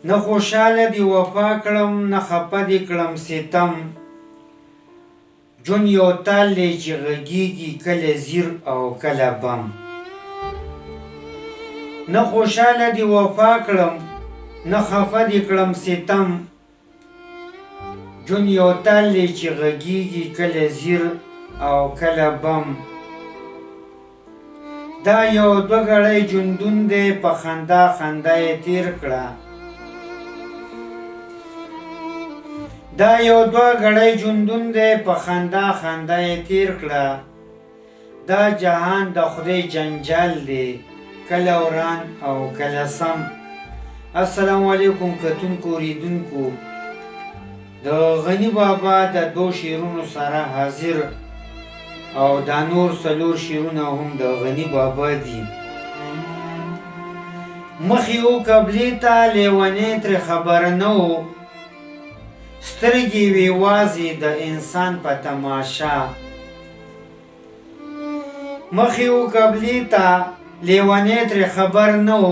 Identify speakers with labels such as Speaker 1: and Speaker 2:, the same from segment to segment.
Speaker 1: نه خوشحاله دی وفا کړم نه خفه دی کړم ستم جون یو تال دی چې غږیږي کله زیر او کله بم نه خوشحاله دی وفا کړم نه خفه دی کړم ستم جون یو تال دی چې غږیږي کله زیر او کله بم دا یو دوه ګړی ژوندون دی په خندا خندا یې تیر کړه دا یو دوه ګړی ژوندون دی په خندا خندا یې تیر کړه دا جهان د خدای جنجال دی کله وران او کله سم السلام علیکم کتونکو اوریدونکو د غنی بابا د دو شعرونو سره حاضر او دا نور څلور شعرونه هم د غنی بابا دي مخې و قبلې ته لیونی ترې خبر نه و سترګې وې وازې د انسان په تماشا مخې و قبلې ته لیونی ترې خبر نه و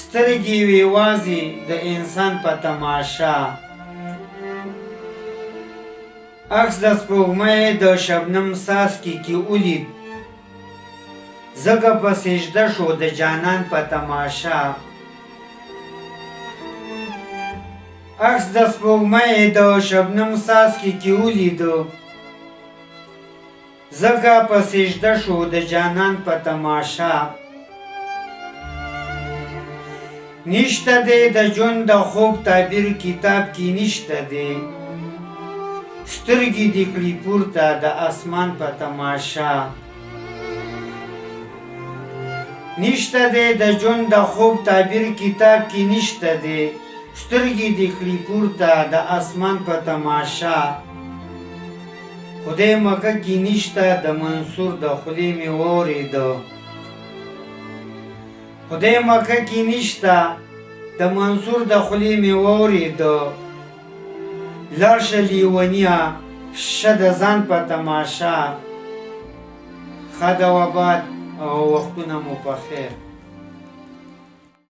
Speaker 1: سترګې وې وازې د انسان په تماشا عکس د سپوږمۍ د شبنم څاڅکي کې ولید ځکه په سجده شو د جانان په تماشا عکس د سپوږمۍ د شبنم څاڅکي کې ولید ځکه په سجده شو د جانان په تماشا نشته دی د ژوند د خوب تعبیر کتاب کې نشته دی سترګې دې کړي پورته د اسمان په تماشا نشته دی د ژوند د خوب تعبیر کتاب کې نشته دی سترګې دې کړي پورته د اسمان په تماشا خدای مکه کې نشته د منصور د خولې مې واورېده خدای مکه کې نشته د منصور د خولې مې واورېده لاړ شه لیونیه شه د ځان په تماشا ښه د وباد او وختونه مو په خیر